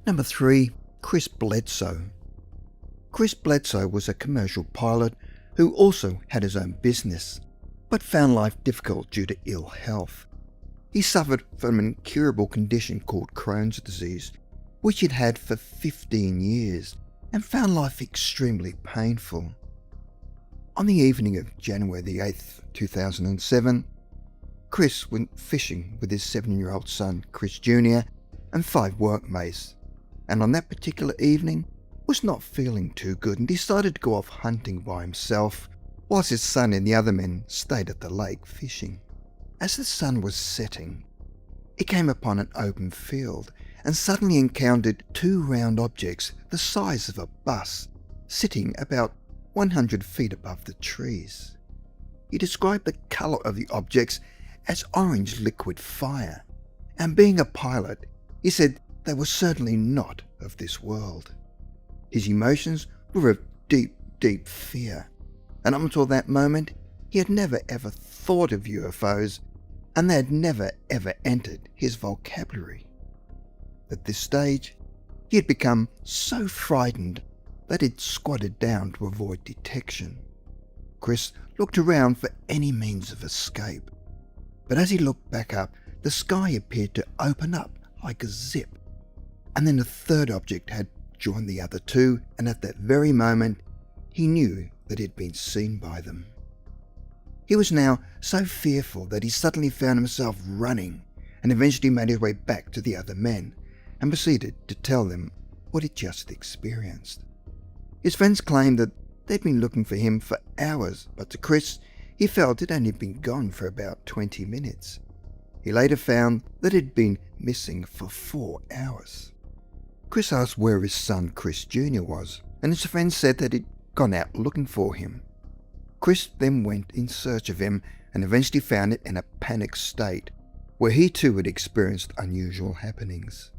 Number 3. Chris Bledsoe. Chris Bledsoe was a commercial pilot who also had his own business, but found life difficult due to ill health. He suffered from an incurable condition called Crohn's disease, which he'd had for 15 years, and found life extremely painful. On the evening of January the 8th, 2007, Chris went fishing with his 7-year-old son, Chris Jr., and 5 workmates, and on that particular evening was not feeling too good and decided to go off hunting by himself, whilst his son and the other men stayed at the lake fishing. As the sun was setting, he came upon an open field and suddenly encountered 2 round objects the size of a bus sitting about 100 feet above the trees. He described the colour of the objects as orange liquid fire, and being a pilot, he said they were certainly not of this world. His emotions were of deep, deep fear, and up until that moment he had never ever thought of UFOs, and they had never ever entered his vocabulary. At this stage, he had become so frightened that he'd squatted down to avoid detection. Chris looked around for any means of escape, but as he looked back up, the sky appeared to open up like a zip, and then a 3rd object had joined the other 2, and at that very moment, he knew that he'd been seen by them. He was now so fearful that he suddenly found himself running, and eventually made his way back to the other men, and proceeded to tell them what he'd just experienced. His friends claimed that they'd been looking for him for hours, but to Chris, he felt he'd only been gone for about 20 minutes. He later found that he'd been missing for 4 hours. Chris asked where his son Chris Jr. was, and his friends said that he'd gone out looking for him. Chris then went in search of him and eventually found it in a panicked state, where he too had experienced unusual happenings.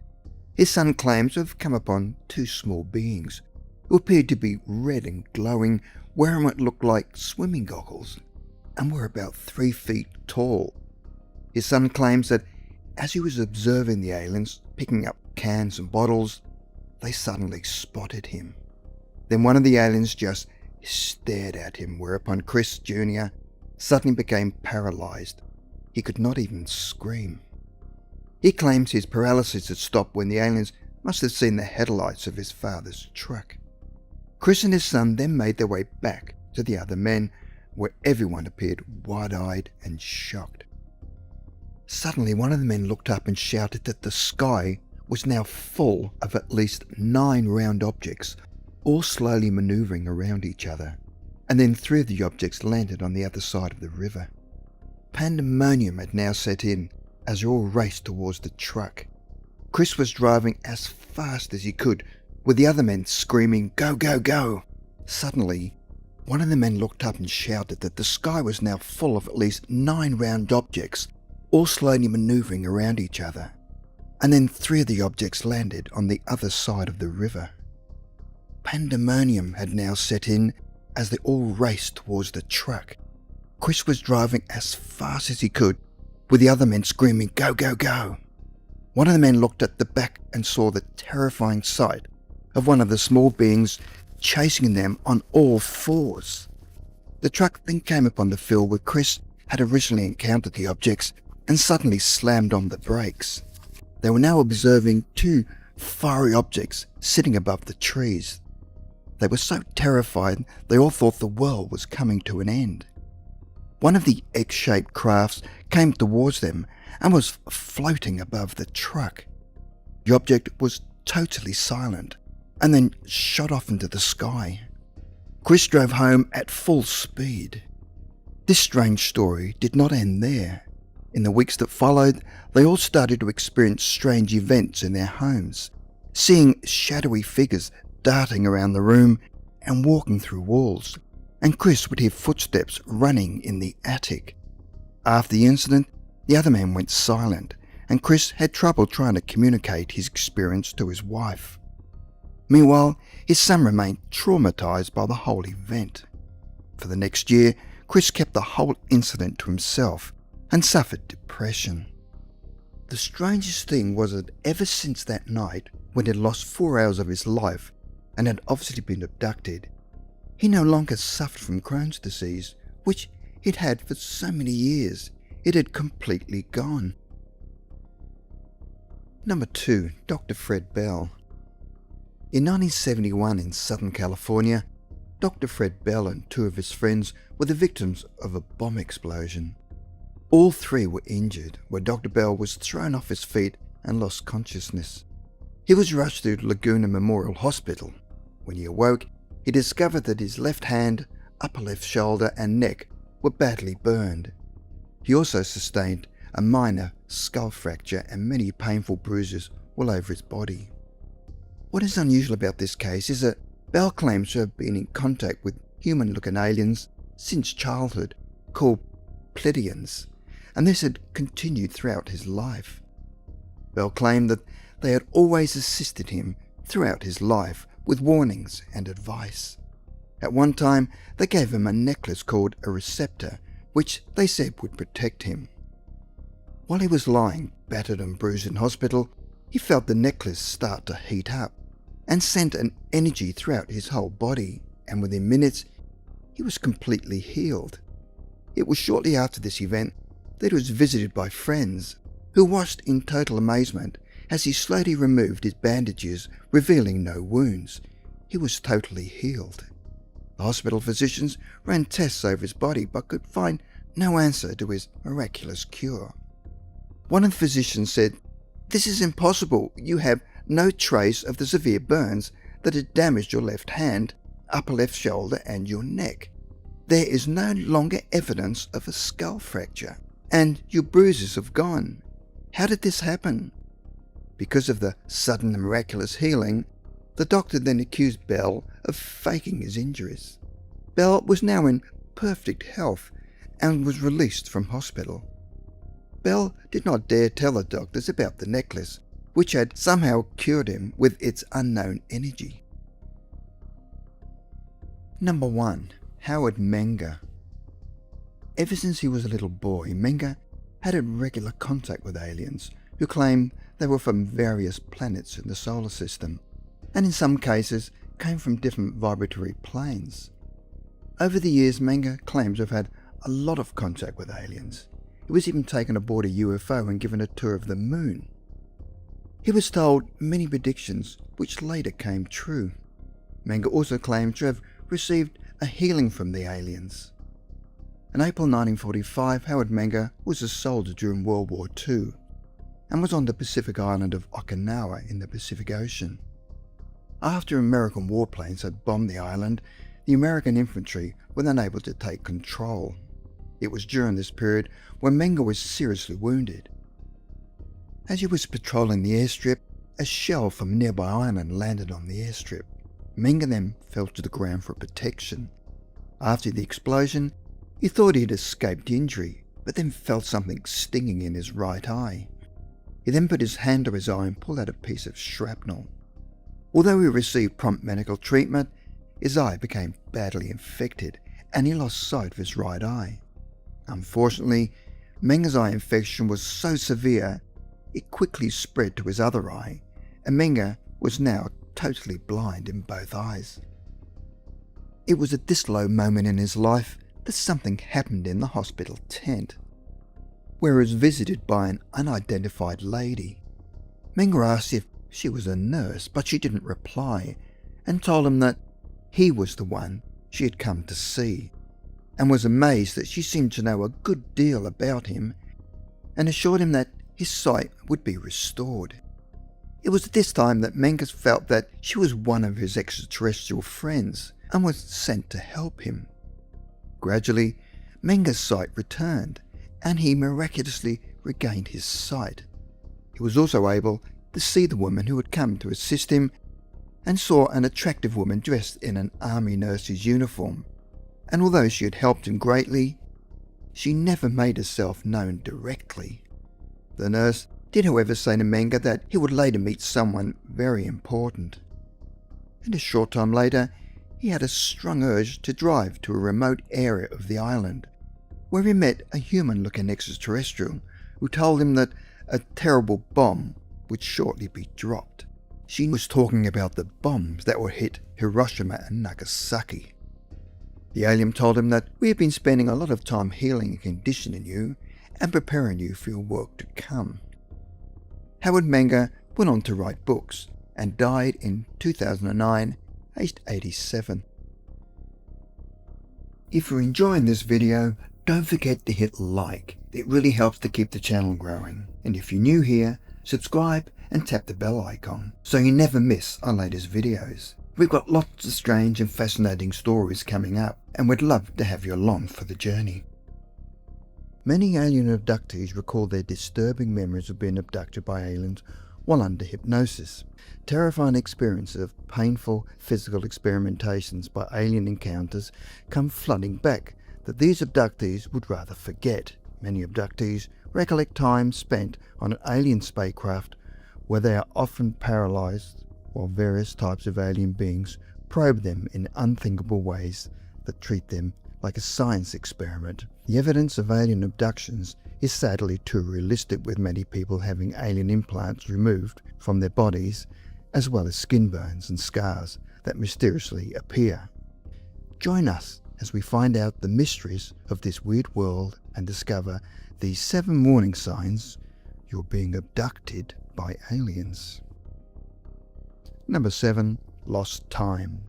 His son claims to have come upon 2 small beings who appeared to be red and glowing, wearing what looked like swimming goggles, and were about 3 feet tall. His son claims that as he was observing the aliens picking up cans and bottles, they suddenly spotted him. Then one of the aliens just stared at him, whereupon Chris Jr. suddenly became paralysed. He could not even scream. He claims his paralysis had stopped when the aliens must have seen the headlights of his father's truck. Chris and his son then made their way back to the other men, where everyone appeared wide-eyed and shocked. Suddenly, one of the men looked up and shouted that the sky was now full of at least 9 round objects, all slowly manoeuvring around each other, and then 3 of the objects landed on the other side of the river. Pandemonium had now set in as they all raced towards the truck. Chris was driving as fast as he could, with the other men screaming, "Go, go, go!" Suddenly, one of the men looked up and shouted that the sky was now full of at least 9 round objects, all slowly manoeuvring around each other, and then 3 of the objects landed on the other side of the river. Pandemonium had now set in as they all raced towards the truck. Chris was driving as fast as he could, with the other men screaming, "Go, go, go!" One of the men looked at the back and saw the terrifying sight of one of the small beings chasing them on all 4s. The truck then came upon the field where Chris had originally encountered the objects and suddenly slammed on the brakes. They were now observing 2 fiery objects sitting above the trees. They were so terrified they all thought the world was coming to an end. One of the egg-shaped crafts came towards them and was floating above the truck. The object was totally silent and then shot off into the sky. Chris drove home at full speed. This strange story did not end there. In the weeks that followed, they all started to experience strange events in their homes, seeing shadowy figures darting around the room and walking through walls, and Chris would hear footsteps running in the attic. After the incident, the other man went silent, and Chris had trouble trying to communicate his experience to his wife. Meanwhile, his son remained traumatized by the whole event. For the next year, Chris kept the whole incident to himself and suffered depression. The strangest thing was that ever since that night, when he had lost 4 hours of his life and had obviously been abducted. He no longer suffered from Crohn's disease, which he'd had for so many years. It had completely gone. Number 2. Dr. Fred Bell. In 1971 in Southern California, Dr. Fred Bell and 2 of his friends were the victims of a bomb explosion. All 3 were injured, where Dr. Bell was thrown off his feet and lost consciousness. He was rushed to Laguna Memorial Hospital. When he awoke, he discovered that his left hand, upper left shoulder and neck were badly burned. He also sustained a minor skull fracture and many painful bruises all over his body. What is unusual about this case is that Bell claims to have been in contact with human-looking aliens since childhood, called Pleiadians, and this had continued throughout his life. Bell claimed that they had always assisted him throughout his life with warnings and advice. At one time, they gave him a necklace called a receptor, which they said would protect him. While he was lying, battered and bruised in hospital, he felt the necklace start to heat up and sent an energy throughout his whole body, and within minutes, he was completely healed. It was shortly after this event that he was visited by friends who watched in total amazement as he slowly removed his bandages, revealing no wounds. He was totally healed. The hospital physicians ran tests over his body but could find no answer to his miraculous cure. One of the physicians said, "This is impossible. You have no trace of the severe burns that had damaged your left hand, upper left shoulder and your neck. There is no longer evidence of a skull fracture, and your bruises have gone. How did this happen?" Because of the sudden and miraculous healing, the doctor then accused Bell of faking his injuries. Bell was now in perfect health and was released from hospital. Bell did not dare tell the doctors about the necklace, which had somehow cured him with its unknown energy. Number 1. Howard Menger. Ever since he was a little boy, Menger had a regular contact with aliens who claimed they were from various planets in the solar system, and in some cases came from different vibratory planes. Over the years, Menger claims to have had a lot of contact with aliens. He was even taken aboard a UFO and given a tour of the moon. He was told many predictions which later came true. Menger also claimed to have received a healing from the aliens. In April 1945, Howard Menger was a soldier during World War II and was on the Pacific island of Okinawa in the Pacific Ocean. After American warplanes had bombed the island, the American infantry were unable to take control. It was during this period when Menger was seriously wounded. As he was patrolling the airstrip, a shell from a nearby island landed on the airstrip. Menger then fell to the ground for protection. After the explosion, he thought he had escaped injury, but then felt something stinging in his right eye. He then put his hand to his eye and pulled out a piece of shrapnel. Although he received prompt medical treatment, his eye became badly infected and he lost sight of his right eye. Unfortunately, Menger's eye infection was so severe it quickly spread to his other eye, and Menger was now totally blind in both eyes. It was at this low moment in his life that something happened in the hospital tent, where he was visited by an unidentified lady. Menger asked if she was a nurse, but she didn't reply, and told him that he was the one she had come to see, and was amazed that she seemed to know a good deal about him, and assured him that his sight would be restored. It was at this time that Menger felt that she was one of his extraterrestrial friends and was sent to help him. Gradually, Menger's sight returned, and he miraculously regained his sight. He was also able to see the woman who had come to assist him, and saw an attractive woman dressed in an army nurse's uniform, and although she had helped him greatly, she never made herself known directly. The nurse did however say to Menger that he would later meet someone very important. And a short time later, he had a strong urge to drive to a remote area of the island, where he met a human-looking extraterrestrial who told him that a terrible bomb would shortly be dropped. She was talking about the bombs that would hit Hiroshima and Nagasaki. The alien told him that we have been spending a lot of time healing and conditioning you and preparing you for your work to come. Howard Menger went on to write books and died in 2009, aged 87. If you're enjoying this video, don't forget to hit like. It really helps to keep the channel growing. And if you're new here, subscribe and tap the bell icon so you never miss our latest videos. We've got lots of strange and fascinating stories coming up, and we'd love to have you along for the journey. Many alien abductees recall their disturbing memories of being abducted by aliens while under hypnosis. Terrifying experiences of painful physical experimentations by alien encounters come flooding back that these abductees would rather forget. Many abductees recollect time spent on an alien spacecraft where they are often paralyzed while various types of alien beings probe them in unthinkable ways that treat them like a science experiment. The evidence of alien abductions is sadly too realistic, with many people having alien implants removed from their bodies, as well as skin burns and scars that mysteriously appear. Join us as we find out the mysteries of this weird world and discover these 7 warning signs you're being abducted by aliens. Number 7. Lost time.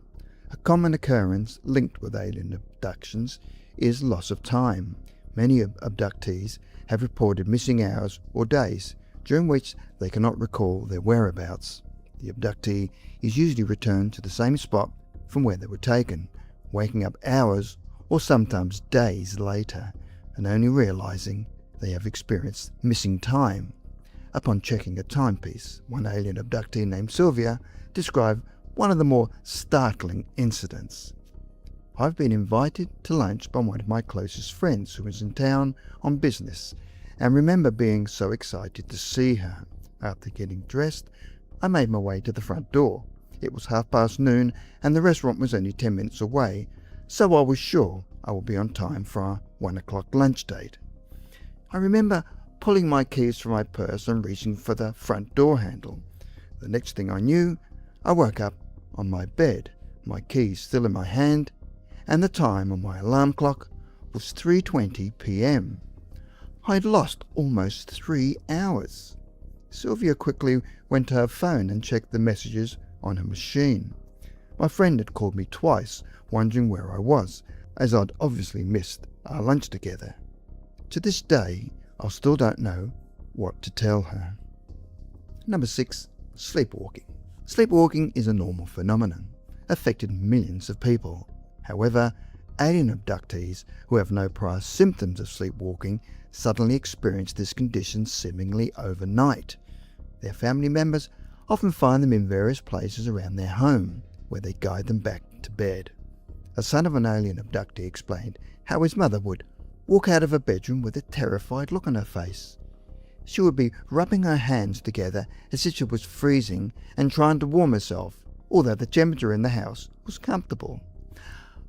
A common occurrence linked with alien abductions is loss of time. Many abductees have reported missing hours or days during which they cannot recall their whereabouts. The abductee is usually returned to the same spot from where they were taken, waking up hours or sometimes days later and only realizing they have experienced missing time. Upon checking a timepiece, one alien abductee named Sylvia described one of the more startling incidents. I've been invited to lunch by one of my closest friends who was in town on business, and remember being so excited to see her. After getting dressed, I made my way to the front door. It was noon and the restaurant was only 10 minutes away, so I was sure I would be on time for our 1 o'clock lunch date. I remember pulling my keys from my purse and reaching for the front door handle. The next thing I knew, I woke up on my bed, my keys still in my hand, and the time on my alarm clock was 3:20 p.m. I'd lost almost 3 hours. Sylvia quickly went to her phone and checked the messages on her machine. My friend had called me twice, wondering where I was, as I'd obviously missed our lunch together. To this day, I still don't know what to tell her. Number 6. Sleepwalking. Sleepwalking is a normal phenomenon, affecting millions of people. However, alien abductees who have no prior symptoms of sleepwalking suddenly experience this condition seemingly overnight. Their family members often find them in various places around their home, where they guide them back to bed. A son of an alien abductee explained how his mother would walk out of her bedroom with a terrified look on her face. She would be rubbing her hands together as if she was freezing and trying to warm herself, although the temperature in the house was comfortable.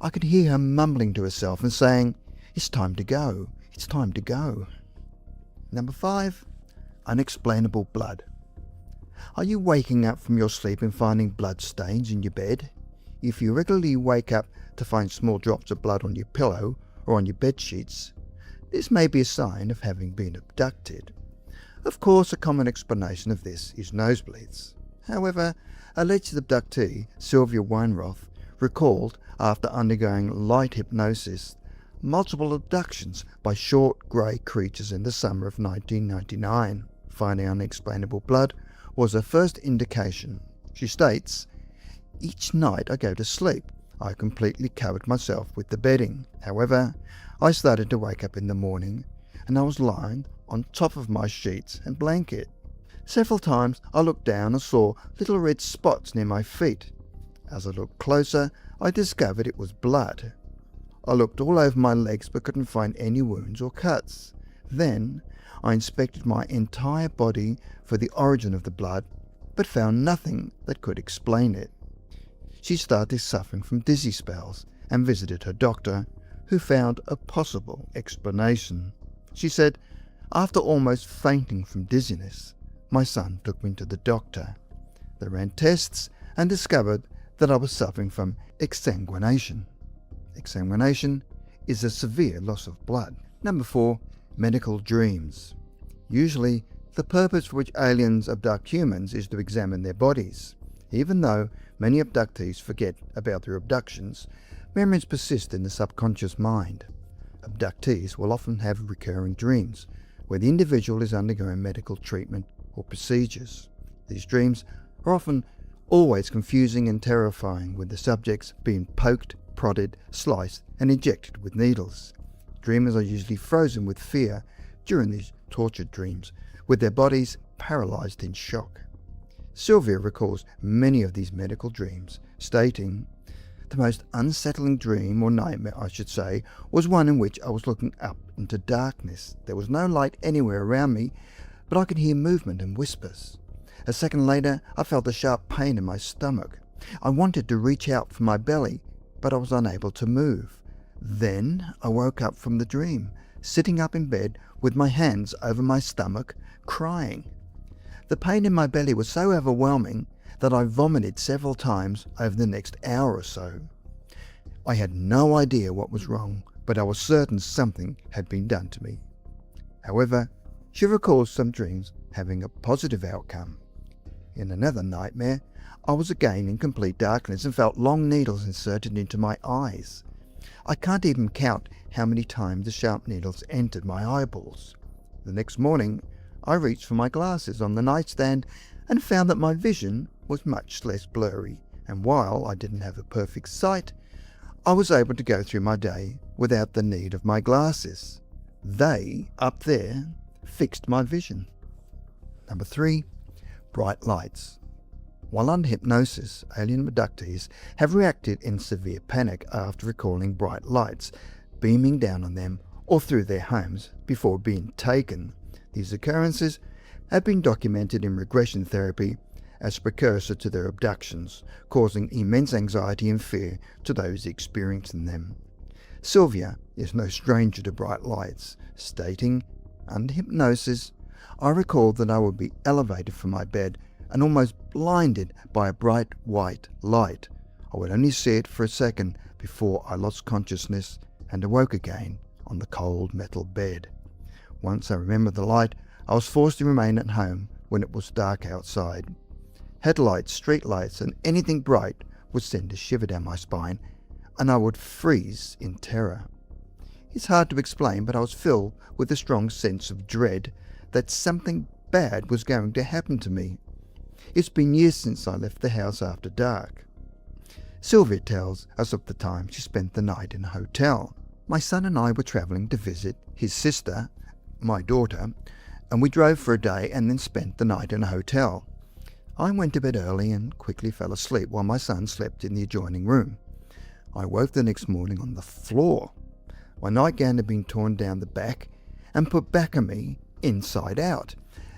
I could hear her mumbling to herself and saying, "It's time to go, it's time to go." Number 5. Unexplainable blood. Are you waking up from your sleep and finding blood stains in your bed? If you regularly wake up to find small drops of blood on your pillow or on your bed sheets, this may be a sign of having been abducted. Of course, a common explanation of this is nosebleeds. However, alleged abductee Sylvia Weinroth recalled, after undergoing light hypnosis, multiple abductions by short grey creatures in the summer of 1999. Finding unexplainable blood was her first indication. She states, "Each night I go to sleep, I completely covered myself with the bedding. However, I started to wake up in the morning and I was lying on top of my sheets and blanket. Several times I looked down and saw little red spots near my feet. As I looked closer, I discovered it was blood. I looked all over my legs but couldn't find any wounds or cuts. Then I inspected my entire body for the origin of the blood, but found nothing that could explain it." She started suffering from dizzy spells and visited her doctor, who found a possible explanation. She said, "After almost fainting from dizziness, my son took me to the doctor. They ran tests and discovered that I was suffering from exsanguination. Exsanguination is a severe loss of blood. Number 4. Medical dreams. Usually, the purpose for which aliens abduct humans is to examine their bodies. Even though many abductees forget about their abductions, memories persist in the subconscious mind. Abductees will often have recurring dreams, where the individual is undergoing medical treatment or procedures. These dreams are often always confusing and terrifying, with the subjects being poked, prodded, sliced, and injected with needles. Dreamers are usually frozen with fear during these tortured dreams, with their bodies paralyzed in shock. Sylvia recalls many of these medical dreams, stating, "The most unsettling dream, or nightmare I should say, was one in which I was looking up into darkness. There was no light anywhere around me, but I could hear movement and whispers. A second later, I felt a sharp pain in my stomach. I wanted to reach out for my belly, but I was unable to move. Then I woke up from the dream, sitting up in bed with my hands over my stomach, crying. The pain in my belly was so overwhelming that I vomited several times over the next hour or so. I had no idea what was wrong, but I was certain something had been done to me." However, she recalls some dreams having a positive outcome. In another nightmare, I was again in complete darkness and felt long needles inserted into my eyes. I can't even count how many times the sharp needles entered my eyeballs. The next morning, I reached for my glasses on the nightstand and found that my vision was much less blurry, and while I didn't have a perfect sight, I was able to go through my day without the need of my glasses. They, up there, fixed my vision. Number 3. Bright lights. While under hypnosis, alien abductees have reacted in severe panic after recalling bright lights beaming down on them or through their homes before being taken. These occurrences have been documented in regression therapy as a precursor to their abductions, causing immense anxiety and fear to those experiencing them. Sylvia is no stranger to bright lights, stating, "Under hypnosis, I recalled that I would be elevated from my bed and almost blinded by a bright white light. I would only see it for a second before I lost consciousness and awoke again on the cold metal bed. Once I remembered the light, I was forced to remain at home when it was dark outside. Headlights, street lights, and anything bright would send a shiver down my spine, and I would freeze in terror. It's hard to explain, but I was filled with a strong sense of dread that something bad was going to happen to me. It's been years since I left the house after dark." Sylvia tells us of the time she spent the night in a hotel. "My son and I were travelling to visit his sister, my daughter, and we drove for a day and then spent the night in a hotel. I went to bed early and quickly fell asleep while my son slept in the adjoining room. I woke the next morning on the floor. My nightgown had been torn down the back and put back on me inside out.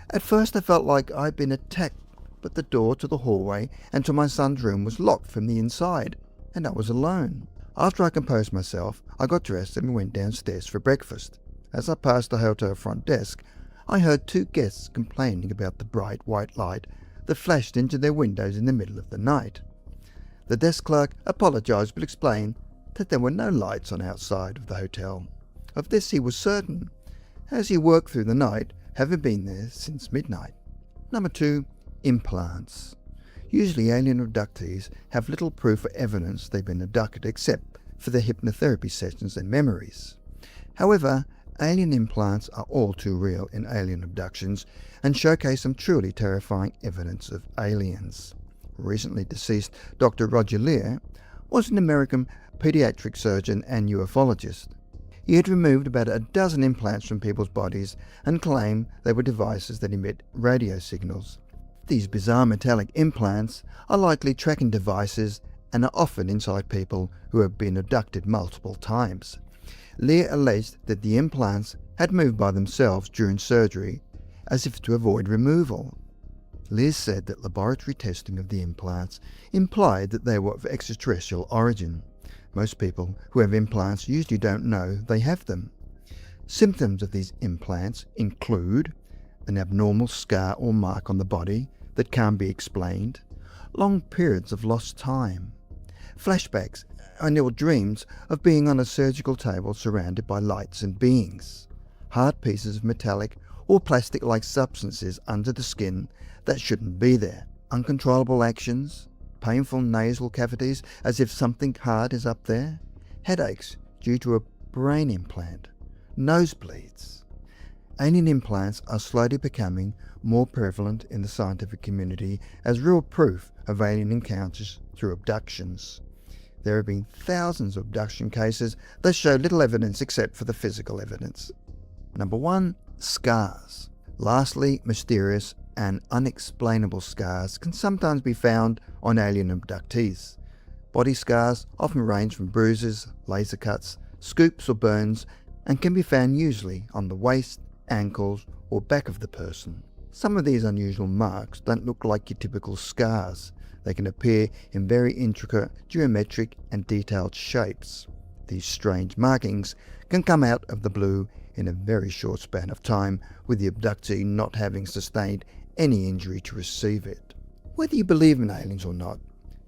At first I felt like I'd been attacked, but the door to the hallway and to my son's room was locked from the inside, and I was alone. After I composed myself, I got dressed and went downstairs for breakfast. As I passed the hotel front desk, I heard 2 guests complaining about the bright white light that flashed into their windows in the middle of the night. The desk clerk apologized but explained that there were no lights on outside of the hotel. Of this he was certain, as he worked through the night, having been there since midnight." Number 2. Implants. Usually alien abductees have little proof or evidence they've been abducted except for their hypnotherapy sessions and memories. However, alien implants are all too real in alien abductions and showcase some truly terrifying evidence of aliens. Recently deceased Dr. Roger Lear was an American pediatric surgeon and ufologist. He had removed about a dozen implants from people's bodies and claimed they were devices that emit radio signals. These bizarre metallic implants are likely tracking devices and are often inside people who have been abducted multiple times. Lear alleged that the implants had moved by themselves during surgery, as if to avoid removal. Lear said that laboratory testing of the implants implied that they were of extraterrestrial origin. Most people who have implants usually don't know they have them. Symptoms of these implants include an abnormal scar or mark on the body that can't be explained, long periods of lost time, flashbacks and/or dreams of being on a surgical table surrounded by lights and beings, hard pieces of metallic or plastic-like substances under the skin that shouldn't be there, uncontrollable actions, painful nasal cavities as if something hard is up there, headaches due to a brain implant, nosebleeds. Alien implants are slowly becoming more prevalent in the scientific community as real proof of alien encounters through abductions. There have been thousands of abduction cases that show little evidence except for the physical evidence. Number 1. Scars. Lastly, mysterious and unexplainable scars can sometimes be found on alien abductees. Body scars often range from bruises, laser cuts, scoops or burns, and can be found usually on the waist, ankles, or back of the person. Some of these unusual marks don't look like your typical scars. They can appear in very intricate, geometric, and detailed shapes. These strange markings can come out of the blue in a very short span of time, with the abductee not having sustained any injury to receive it. Whether you believe in aliens or not,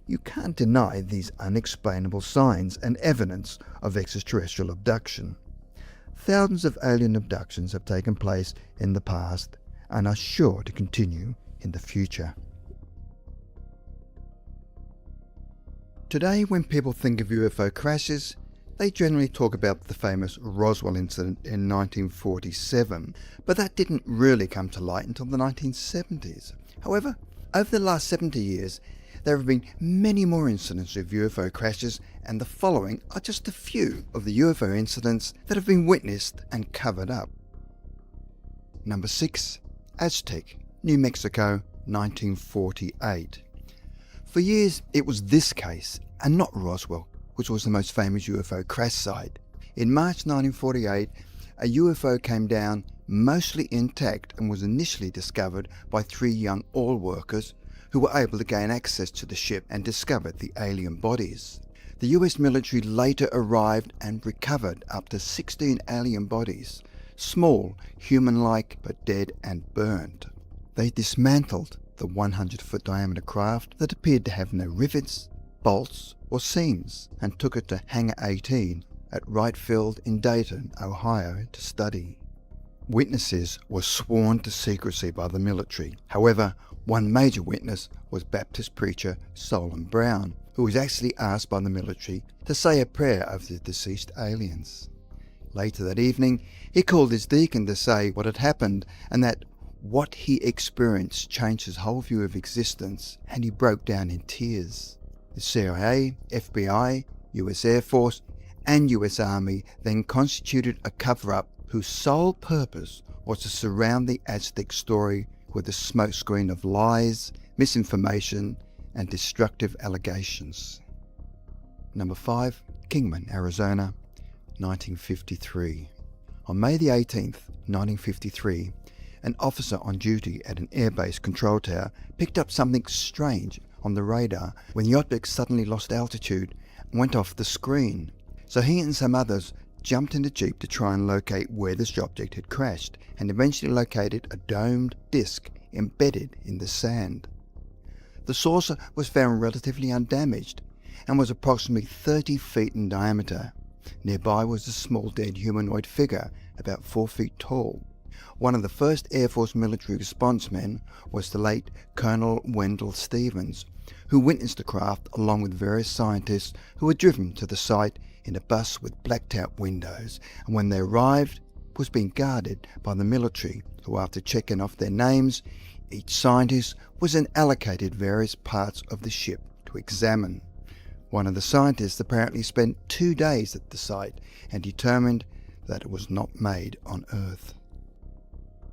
you can't deny these unexplainable signs and evidence of extraterrestrial abduction. Thousands of alien abductions have taken place in the past and are sure to continue in the future. Today, when people think of UFO crashes, they generally talk about the famous Roswell incident in 1947, but that didn't really come to light until the 1970s. However, over the last 70 years, there have been many more incidents of UFO crashes, and the following are just a few of the UFO incidents that have been witnessed and covered up. Number 6. Aztec, New Mexico, 1948. For years, it was this case, and not Roswell, which was the most famous UFO crash site. In March 1948, a UFO came down mostly intact and was initially discovered by 3 young oil workers who were able to gain access to the ship and discovered the alien bodies. The US military later arrived and recovered up to 16 alien bodies, small, human-like, but dead and burned. They dismantled the 100-foot diameter craft that appeared to have no rivets, bolts, or seams, and took it to Hangar 18 at Wright Field in Dayton, Ohio, to study. Witnesses were sworn to secrecy by the military. However, one major witness was Baptist preacher Solomon Brown, who was actually asked by the military to say a prayer over the deceased aliens. Later that evening, he called his deacon to say what had happened and that what he experienced changed his whole view of existence, and he broke down in tears. The CIA, FBI, US Air Force, and US Army then constituted a cover-up whose sole purpose was to surround the Aztec story with a smokescreen of lies, misinformation, and destructive allegations. Number 5. Kingman, Arizona, 1953. On May the 18th, 1953, an officer on duty at an airbase control tower picked up something strange on the radar when the object suddenly lost altitude and went off the screen. So he and some others jumped in a jeep to try and locate where this object had crashed, and eventually located a domed disc embedded in the sand. The saucer was found relatively undamaged and was approximately 30 feet in diameter. Nearby was a small dead humanoid figure about 4 feet tall. One of the first Air Force military response men was the late Colonel Wendell Stevens, who witnessed the craft along with various scientists who were driven to the site in a bus with blacked-out windows, and when they arrived, was being guarded by the military, who, after checking off their names, each scientist was then allocated various parts of the ship to examine. One of the scientists apparently spent 2 days at the site and determined that it was not made on Earth.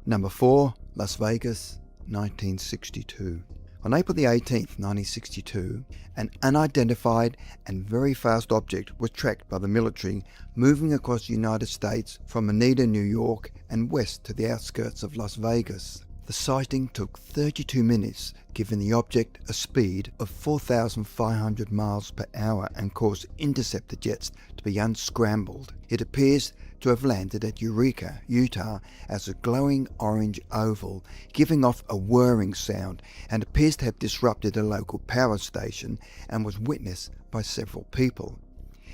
Number 4. Las Vegas, 1962. On April the 18th, 1962, an unidentified and very fast object was tracked by the military moving across the United States from Oneida, New York, and west to the outskirts of Las Vegas. The sighting took 32 minutes, giving the object a speed of 4,500 miles per hour and caused interceptor jets to be unscrambled. It appears to have landed at Eureka, Utah as a glowing orange oval, giving off a whirring sound, and appears to have disrupted a local power station and was witnessed by several people.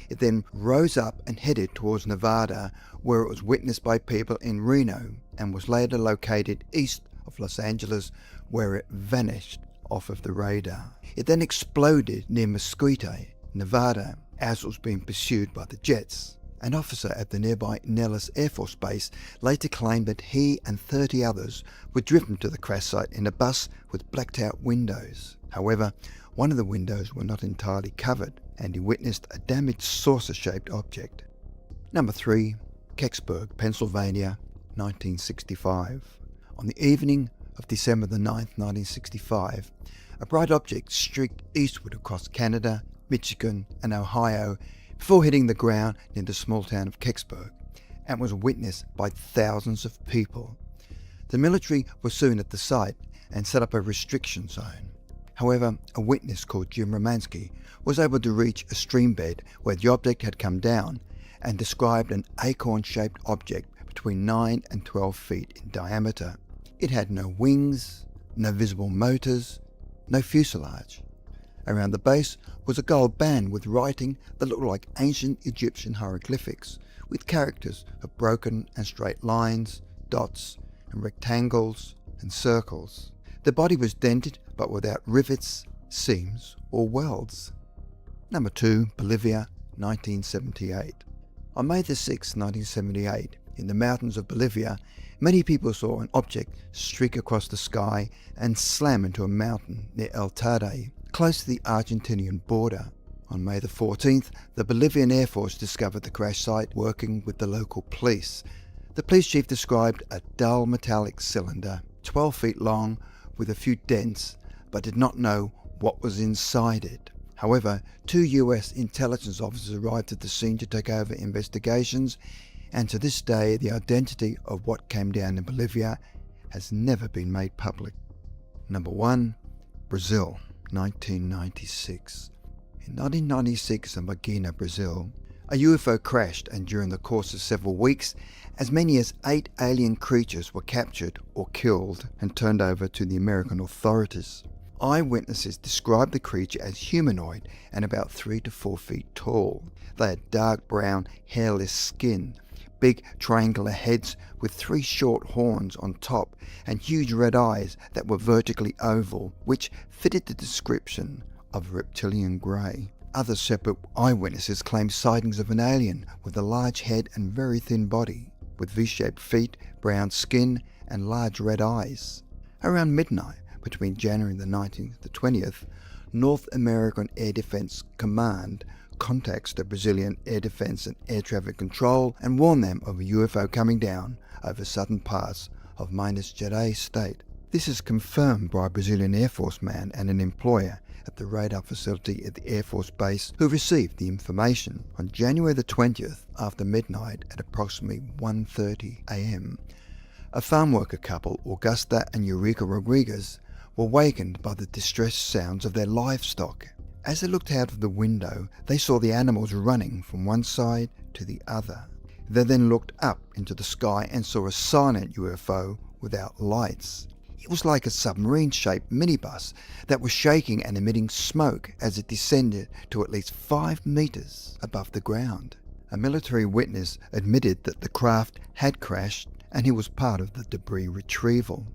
It then rose up and headed towards Nevada, where it was witnessed by people in Reno and was later located east of Los Angeles, where it vanished off of the radar. It then exploded near Mesquite, Nevada, as it was being pursued by the jets. An officer at the nearby Nellis Air Force Base later claimed that he and 30 others were driven to the crash site in a bus with blacked out windows. However, one of the windows were not entirely covered, and he witnessed a damaged saucer-shaped object. Number 3. Kecksburg, Pennsylvania, 1965. On the evening of December the 9th, 1965, a bright object streaked eastward across Canada, Michigan and Ohio before hitting the ground near the small town of Kecksburg, and was witnessed by thousands of people. The military was soon at the site and set up a restriction zone. However, a witness called Jim Romansky was able to reach a stream bed where the object had come down and described an acorn-shaped object between 9 and 12 feet in diameter. It had no wings, no visible motors, no fuselage. Around the base was a gold band with writing that looked like ancient Egyptian hieroglyphics, with characters of broken and straight lines, dots and rectangles and circles. The body was dented but without rivets, seams or welds. Number 2. Bolivia, 1978. On May the 6th, 1978, in the mountains of Bolivia, many people saw an object streak across the sky and slam into a mountain near El Tade, close to the Argentinian border. On May the 14th, the Bolivian Air Force discovered the crash site working with the local police. The police chief described a dull metallic cylinder, 12 feet long, with a few dents, but did not know what was inside it. However, 2 US intelligence officers arrived at the scene to take over investigations, and to this day the identity of what came down in Bolivia has never been made public. Number 1. Brazil, 1996. In 1996 in Menger, Brazil, a UFO crashed, and during the course of several weeks, as many as 8 alien creatures were captured or killed and turned over to the American authorities. Eyewitnesses described the creature as humanoid and about 3 to 4 feet tall. They had dark brown, hairless skin, big triangular heads with 3 short horns on top, and huge red eyes that were vertically oval, which fitted the description of reptilian grey. Other separate eyewitnesses claimed sightings of an alien with a large head and very thin body, with V-shaped feet, brown skin and large red eyes. Around midnight, between January the 19th to 20th, North American Air Defense Command contacts the Brazilian Air Defense and Air Traffic Control and warn them of a UFO coming down over southern parts of Minas Gerais state. This is confirmed by a Brazilian Air Force man and an employer at the radar facility at the Air Force Base who received the information. On January the 20th, after midnight at approximately 1:30 a.m., a farm worker couple, Augusta and Eureka Rodriguez, were wakened by the distressed sounds of their livestock. As they looked out of the window, they saw the animals running from one side to the other. They then looked up into the sky and saw a silent UFO without lights. It was like a submarine-shaped minibus that was shaking and emitting smoke as it descended to at least 5 meters above the ground. A military witness admitted that the craft had crashed and he was part of the debris retrieval.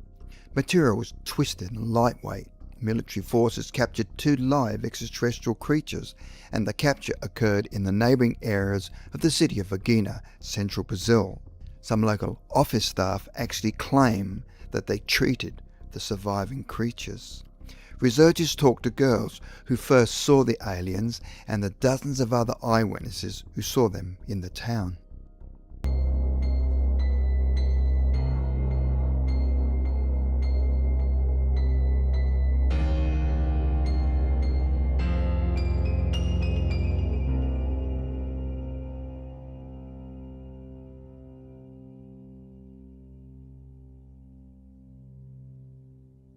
Material was twisted and lightweight. Military forces captured 2 live extraterrestrial creatures, and the capture occurred in the neighbouring areas of the city of Varginha, central Brazil. Some local office staff actually claim that they treated the surviving creatures. Researchers talked to girls who first saw the aliens and the dozens of other eyewitnesses who saw them in the town.